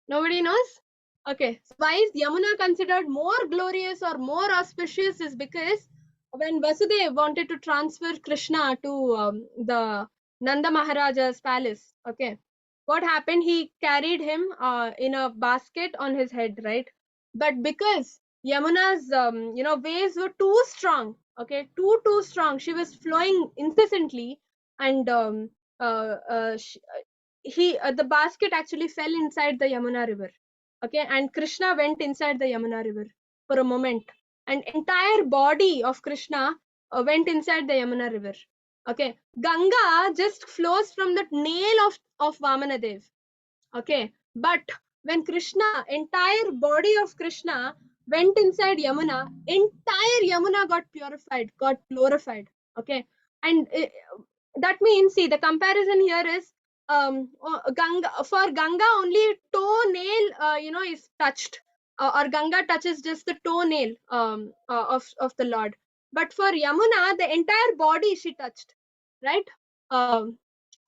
Nobody knows? Okay, so why is Yamuna considered more glorious or more auspicious is because when Vasudev wanted to transfer Krishna to the Nanda Maharaja's palace, okay, what happened? He carried him in a basket on his head, right? But because Yamuna's waves were too strong, okay, too strong, she was flowing incessantly, and the basket actually fell inside the Yamuna river. Okay, and Krishna went inside the Yamuna river for a moment, and entire body of Krishna went inside the Yamuna river. Okay, Ganga just flows from the nail of Vamana Dev. Okay, but when Krishna, entire body of Krishna went inside Yamuna, entire Yamuna got purified, got glorified. Okay, and that means, see, the comparison here is Ganga, for Ganga only toenail is touched, or Ganga touches just the toenail of the Lord, but for Yamuna the entire body she touched, right? So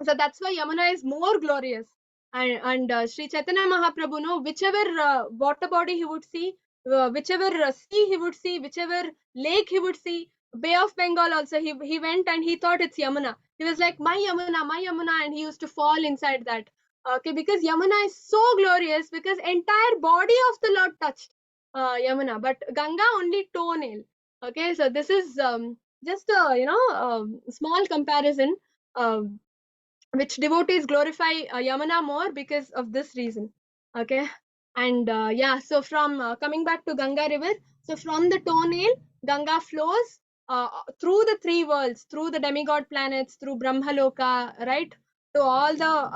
that's why Yamuna is more glorious. And Sri Chaitanya Mahaprabhu, no, whichever water body he would see, whichever sea he would see, whichever lake he would see, Bay of Bengal also, he went and he thought it's Yamuna. He was like, my Yamuna, and he used to fall inside that. Okay, because Yamuna is so glorious, because entire body of the Lord touched Yamuna, but Ganga only toenail. Okay, so this is just a small comparison. Which devotees glorify Yamuna more because of this reason. Okay, and yeah, so from coming back to Ganga river, so from the toenail, Ganga flows through the three worlds, through the demigod planets, through Brahmaloka, right, to all the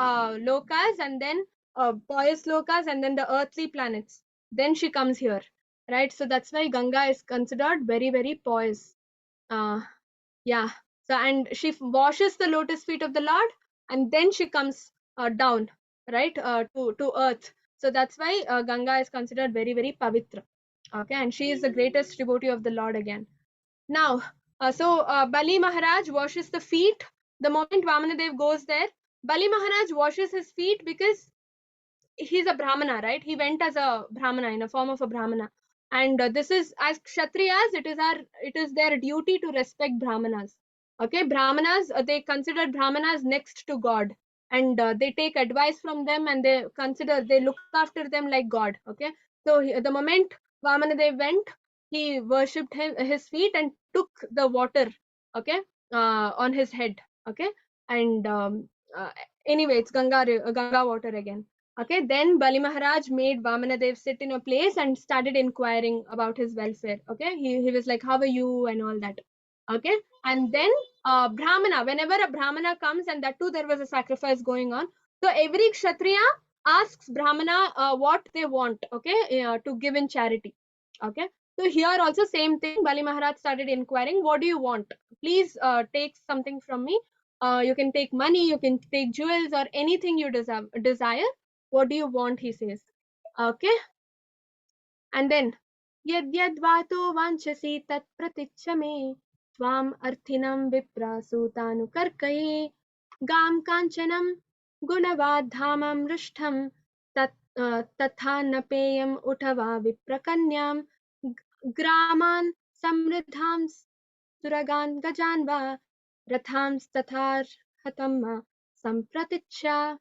lokas, and then pious lokas, and then the earthly planets. Then she comes here, right? So that's why Ganga is considered very, very pious. Uh, yeah, so and she washes the lotus feet of the Lord, and then she comes down, right, to earth. So that's why Ganga is considered very, very pavitra. Okay, and she is the greatest devotee of the Lord again. Now, Bali Maharaj washes the feet. The moment Vamanadev goes there, Bali Maharaj washes his feet because he's a Brahmana, right? He went as a Brahmana, in a form of a Brahmana, and this is, as Kshatriyas, it is their duty to respect Brahmanas. Okay, Brahmanas, they consider Brahmanas next to God, and they take advice from them, and they look after them like God. Okay, so the moment Vamanadev went, he worshipped his feet and took the water. Okay, on his head. Okay, and uh, anyway, it's Ganga water again. Okay, then Bali Maharaj made Vamanadev sit in a place and started inquiring about his welfare. Okay, he was like, how are you, and all that. Okay, and then Brahmana, whenever a Brahmana comes, and that too there was a sacrifice going on, so every Kshatriya asks Brahmana what they want, okay, to give in charity. Okay, so here also same thing, Bali Maharaj started inquiring, what do you want? Please take something from me. You can take money, you can take jewels, or anything you desire. What do you want, he says. Okay, and then yadyadvato vanchasi tat pratichya me tvam arthinam viprasutanukarkaye gam kanchanam gunavadhamam rishtham tatha napeyam uthava viprakanyam graman samriddham suragan gajanva rathams tathar hatamma sampratichya.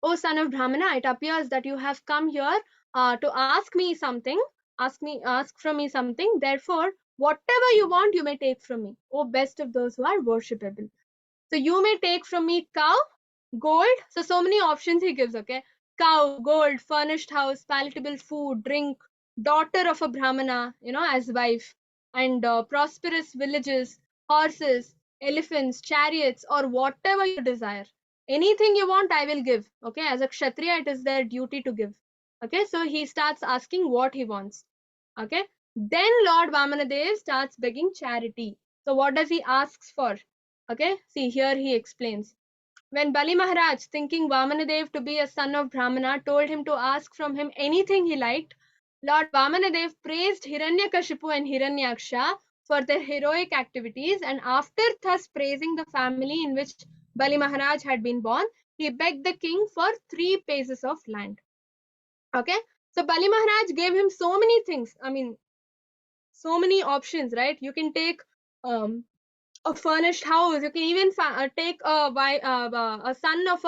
O son of Brahmana, it appears that you have come here to ask me something, ask from me something. Therefore, whatever you want, you may take from me. O best of those who are worshipable. So you may take from me cow, gold. So many options he gives, okay? Cow, gold, furnished house, palatable food, drink, daughter of a Brahmana, as wife, and prosperous villages, horses, elephants, chariots, or whatever you desire. Anything you want, I will give. Okay, as a Kshatriya, it is their duty to give. Okay, so he starts asking what he wants. Okay, then Lord Vamanadev starts begging charity. So what does he ask for? Okay, see here he explains. When Bali Maharaj, thinking Vamanadev to be a son of Brahmana, told him to ask from him anything he liked, Lord Vamanadev praised Hiranyakashipu and Hiranyaksha for their heroic activities, and after thus praising the family in which Bali Maharaj had been born, he begged the king for 3 paces of land. Okay, so Bali Maharaj gave him so many things. I mean, so many options, right? You can take a furnished house. You can even take a son of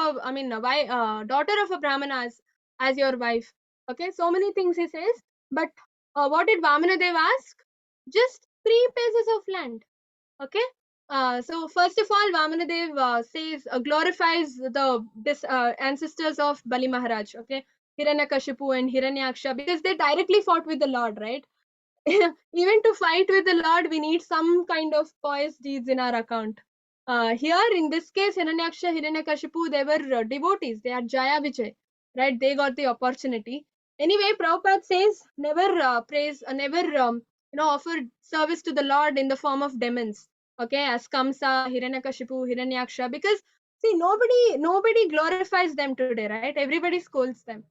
daughter of a Brahmana as your wife. Okay, so many things he says. But what did Vamanadev ask? Just 3 paces of land. Okay. So first of all, Vamanadev says glorifies the ancestors of Bali Maharaj. Okay, Hiranyakashipu and Hiranyaksha, because they directly fought with the Lord, right? Even to fight with the Lord, we need some kind of pious deeds in our account. Here, in this case, Hiranyaksha, Hiranyakashipu, they were devotees. They are Jaya Vijay, right? They got the opportunity. Anyway, Prabhupada says never never offer service to the Lord in the form of demons. Okay, as Kamsa, Hiranyakashipu, Hiranyaksha, because see, nobody glorifies them today, right? Everybody scolds them.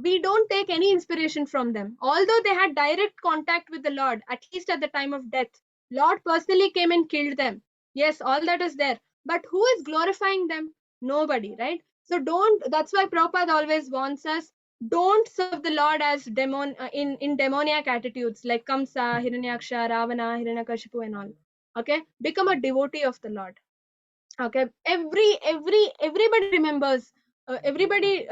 We don't take any inspiration from them, although they had direct contact with the Lord, at least at the time of death. Lord personally came and killed them. Yes, all that is there, but who is glorifying them? Nobody, right? So don't, that's why Prabhupada always warns us, don't serve the Lord as in demoniac attitudes like Kamsa, Hiranyaksha, Ravana, Hiranyakashipu and all. Okay, become a devotee of the Lord. Okay, everybody remembers, everybody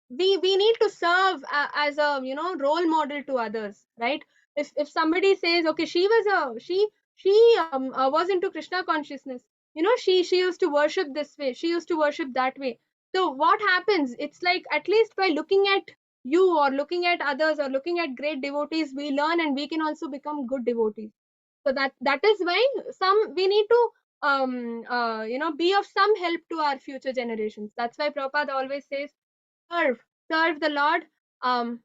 we need to serve as a role model to others, right? If somebody says, okay, she was into Krishna consciousness, she used to worship this way, she used to worship that way. So what happens, it's like, at least by looking at you or looking at others or looking at great devotees, we learn and we can also become good devotees. So that is why we need to be of some help to our future generations. That's why Prabhupada always says, serve the Lord, um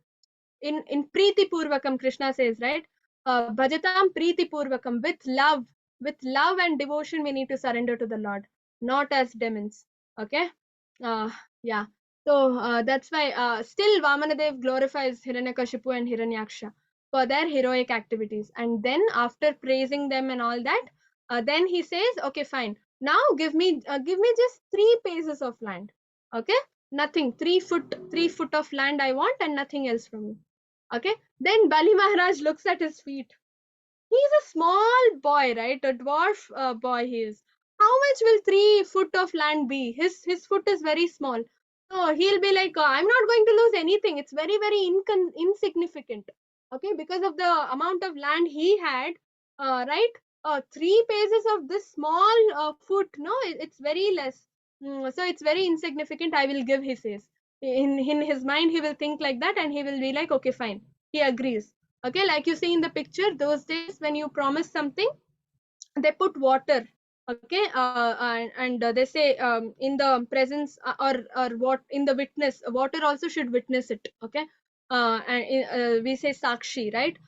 in Preeti Purvakam. Krishna says, right? Bhajatam Preeti Purvakam, with love and devotion we need to surrender to the Lord, not as demons. Okay. uh, yeah. So that's why still Vamana Dev glorifies Hiranyakashipu and Hiranyaksha for their heroic activities, and then after praising them and all that, then he says, okay, fine, now give me just 3 paces of land. Okay, nothing, 3 foot of land I want, and nothing else from you. Okay, then Bali Maharaj looks at his feet. He's a small boy, right? A dwarf boy he is. How much will 3 foot of land be? His foot is very small. So he'll be like, I'm not going to lose anything. It's very, very insignificant. Okay, because of the amount of land he had, right? 3 paces of this small foot, no, it's very less. So it's very insignificant. I will give, he says. In his mind, he will think like that, and he will be like, okay, fine. He agrees. Okay, like you see in the picture, those days when you promise something, they put water. Okay, and they say, in the presence, or what, in the witness, water also should witness it. Okay, and we say sakshi, right?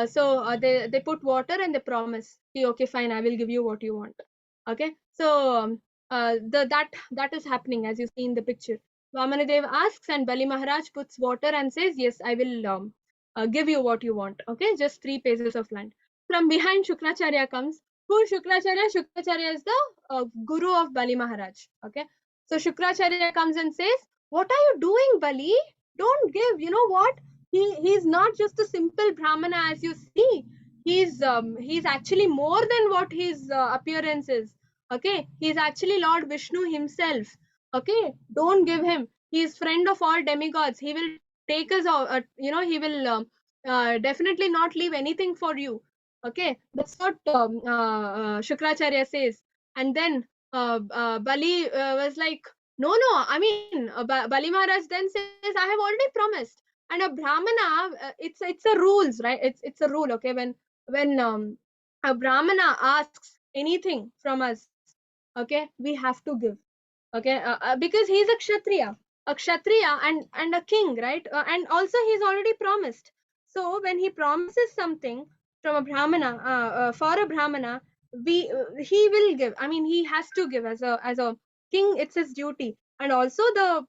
So they put water and they promise, okay, fine, I will give you what you want. Okay, so that is happening as you see in the picture. Vamanadev asks, and Bali Maharaj puts water and says, yes, I will give you what you want. Okay, just 3 paces of land. From behind, Shukracharya comes. Who is Shukracharya? Shukracharya is the guru of Bali Maharaj. Okay, so Shukracharya comes and says, what are you doing, Bali? Don't give. You know what? He's not just a simple Brahmana as you see. He's actually more than what his appearance is. Okay, he's actually Lord Vishnu himself. Okay, don't give him. He is friend of all demigods. He will take us out. He will definitely not leave anything for you. Okay, that's what Shukracharya says. And then Bali was like, no, I mean, Bali Maharaj then says, I have already promised. And a Brahmana, it's a rules, right? It's a rule. Okay, when a Brahmana asks anything from us, okay, we have to give. Okay, because he's a kshatriya and a king, right? And also he's already promised. So when he promises something from a Brahmana, for a Brahmana, he will give. I mean, he has to give. As a king, it's his duty. And also the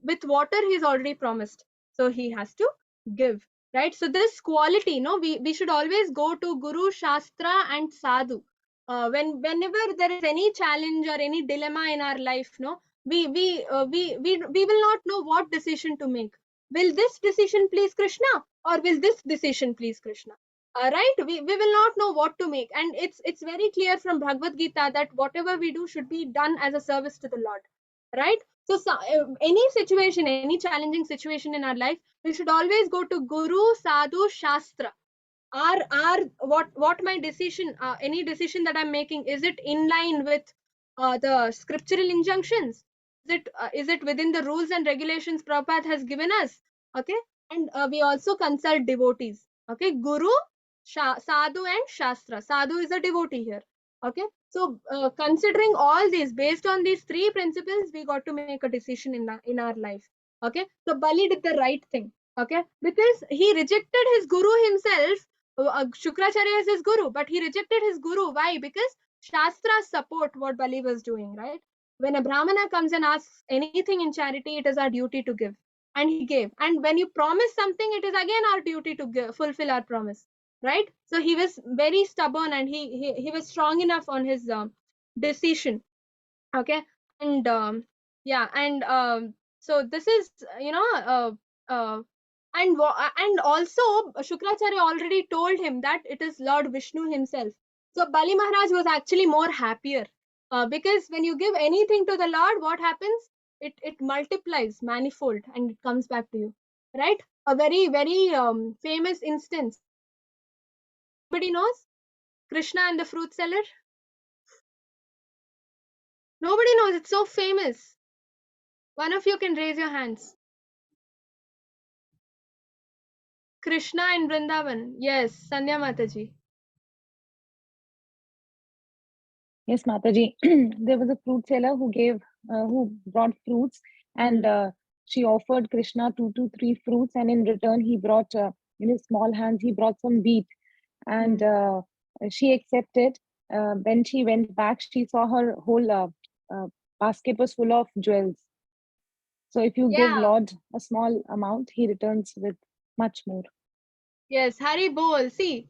with water he's already promised, so he has to give, right? So this quality, no, we should always go to Guru, Shastra and Sadhu. Whenever there is any challenge or any dilemma in our life, no, we will not know what decision to make. Will this decision please Krishna, or will this decision please Krishna? Right, we will not know what to make. And it's very clear from Bhagavad Gita that whatever we do should be done as a service to the Lord, right? So any situation, any challenging situation in our life, we should always go to Guru, Sadhu, Shastra. Are what my decision, any decision that I'm making, is it in line with the scriptural injunctions? is it within the rules and regulations Prabhupada has given us? Okay, and we also consult devotees. Okay, Guru, Sadhu, and Shastra. Sadhu is a devotee here. Okay, so considering all these, based on these three principles, we got to make a decision in our life. Okay, so Bali did the right thing. Okay, because he rejected his guru himself. Shukracharya is his guru, but he rejected his guru. Why? Because Shastras support what Bali was doing, right? When a Brahmana comes and asks anything in charity, it is our duty to give. And he gave. And when you promise something, it is again our duty to fulfill our promise, right? So he was very stubborn, and he was strong enough on his decision. Okay, and yeah, and so this is, uh, and also Shukracharya already told him that it is Lord Vishnu himself. So Bali Maharaj was actually more happier, because when you give anything to the Lord, what happens? It multiplies manifold and it comes back to you, right? A very very famous instance. Nobody knows Krishna and the fruit seller. Nobody knows. It's so famous. One of you can raise your hands. Krishna in Vrindavan. Yes, Sandhya Mataji. Yes, Mataji. There was a fruit seller who brought fruits, and she offered Krishna 2 to 3 fruits, and in return he brought, in his small hands, he brought some wheat, and she accepted. When she went back, she saw her whole basket was full of jewels. So if you give Yeah. Lord a small amount, he returns with much more. Yes, Hari Bol. See,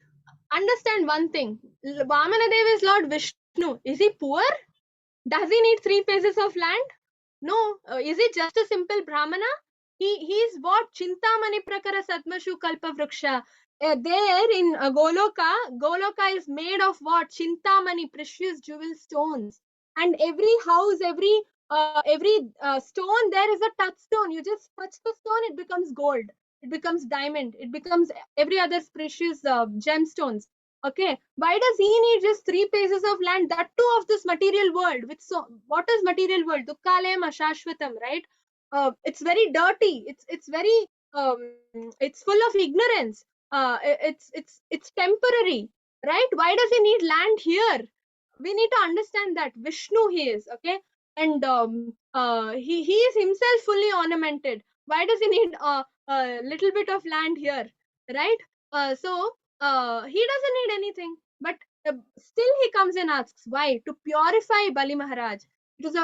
understand one thing. Vamana Dev is Lord Vishnu. Is he poor? Does he need 3 pieces of land? No. Is he just a simple Brahmana? He is what? Chintamani Prakara Satmashu Kalpa Vriksha. There in Goloka is made of what? Chintamani, precious jewel stones. And every house, every stone, there is a touchstone. You just touch the stone, it becomes gold. It becomes diamond. It becomes every other precious gemstones. Okay, why does he need just 3 pieces of land, that too of this material world? Which, so what is material world? Dukkalayam ashashvatam, right? It's very dirty. It's very it's full of ignorance. It's temporary, right? Why does he need land here? We need to understand that Vishnu he is, okay, and he is himself fully ornamented. Why does he need a little bit of land here, right? So he doesn't need anything, but still he comes and asks why, to purify Bali Maharaj. It is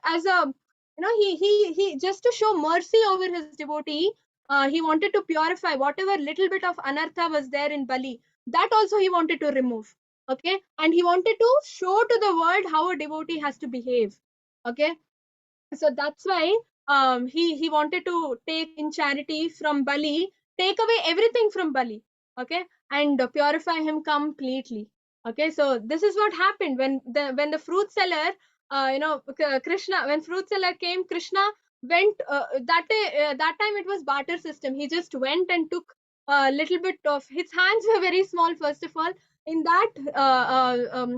as a, he just to show mercy over his devotee. He wanted to purify whatever little bit of anartha was there in Bali. That also he wanted to remove. Okay, and he wanted to show to the world how a devotee has to behave. Okay, so that's why he wanted to take in charity from Bali, take away everything from Bali, okay, and purify him completely. Okay, so this is what happened when the fruit seller, Krishna, when fruit seller came, Krishna went, that day, that time it was barter system. He just went and took a little bit of, his hands were very small first of all. In that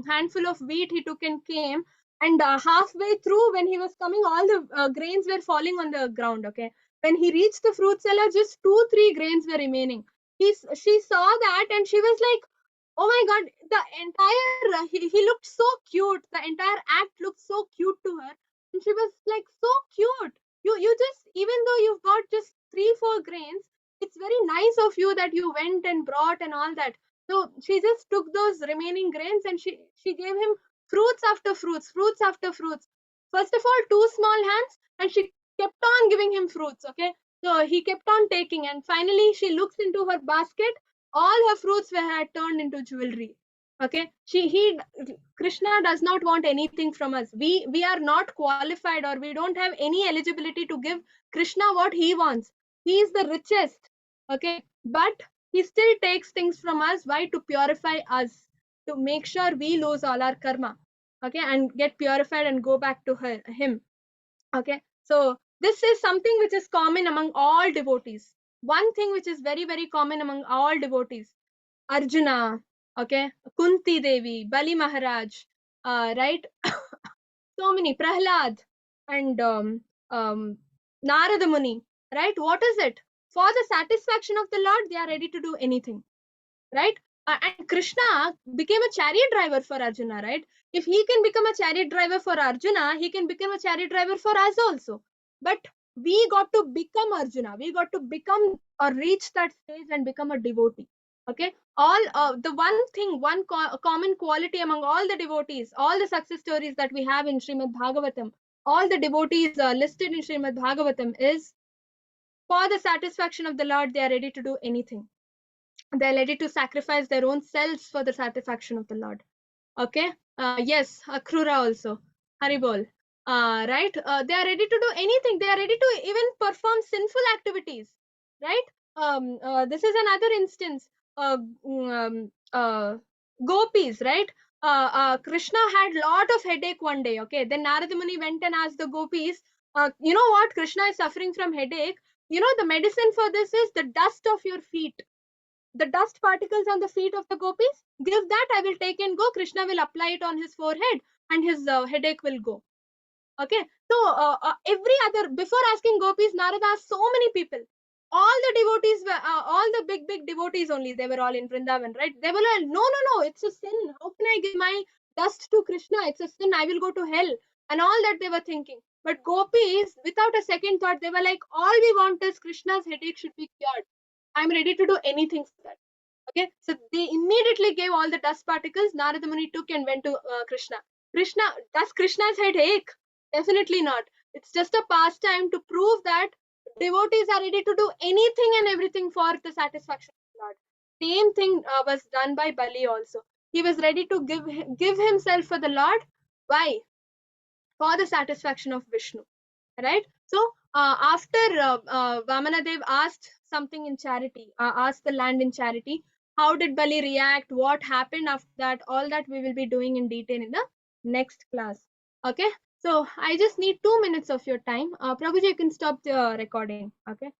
handful of wheat he took and came, and halfway through when he was coming, all the grains were falling on the ground. Okay, when he reached the fruit seller, just 2 3 grains were remaining. She saw that and she was like, oh my god, the entire he looked so cute, the entire act looked so cute to her, and she was like, so cute. You just, even though you've got just 3 4 grains, it's very nice of you that you went and brought and all that. So she just took those remaining grains and she gave him fruits after fruits, fruits after fruits. First of all, 2 small hands, and she kept on giving him fruits. Okay, so he kept on taking, and finally she looks into her basket. All her fruits were had turned into jewelry. Okay, Krishna does not want anything from us. We are not qualified, or we don't have any eligibility to give Krishna what he wants. He is the richest. Okay, but he still takes things from us. Why? To purify us, to make sure we lose all our karma, okay, and get purified and go back to him. Okay, so this is something which is common among all devotees. One thing which is very very common among all devotees: Arjuna, okay, Kunti Devi, Bali Maharaj, right? So many, Prahlad, and Narada Muni, right? What is it? For the satisfaction of the Lord, they are ready to do anything, right? And Krishna became a chariot driver for Arjuna, right? If he can become a chariot driver for Arjuna, he can become a chariot driver for us also. But we got to become Arjuna. We got to become or reach that stage and become a devotee. Okay, all the one thing, common quality among all the devotees, all the success stories that we have in Srimad Bhagavatam, all the devotees listed in Srimad Bhagavatam is for the satisfaction of the Lord, they are ready to do anything. They're ready to sacrifice their own selves for the satisfaction of the Lord. Okay. Yes, Akrura also. Haribol. Right. They are ready to do anything. They are ready to even perform sinful activities. Right. This is another instance. Gopis. Right. Krishna had lot of headache one day. Okay. Then Narada Muni went and asked the gopis. You know what? Krishna is suffering from headache. You know the medicine for this is the dust of your feet, the dust particles on the feet of the gopis. Give that, I will take and go. Krishna will apply it on his forehead and his headache will go. Okay. So every other, before asking gopis, Narada asked so many people. All the devotees were all the big devotees only, they were all in Vrindavan, right? They were like, no, it's a sin. How can I give my dust to Krishna? It's a sin. I will go to hell. And all that they were thinking. But gopis, without a second thought, they were like, all we want is Krishna's headache should be cured. I'm ready to do anything for that. Okay, so they immediately gave all the dust particles. Narada Muni took and went to Krishna. Does Krishna's head ache? Definitely not. It's just a pastime to prove that devotees are ready to do anything and everything for the satisfaction of the Lord. Same thing was done by Bali also. He was ready to give himself for the Lord. Why? For the satisfaction of Vishnu, right? So after Vamana Dev asked something in charity, asked the land in charity, how did Bali react? What happened after that? All that we will be doing in detail in the next class. Okay, so I just need 2 minutes of your time. Prabhuji, you can stop the recording. Okay.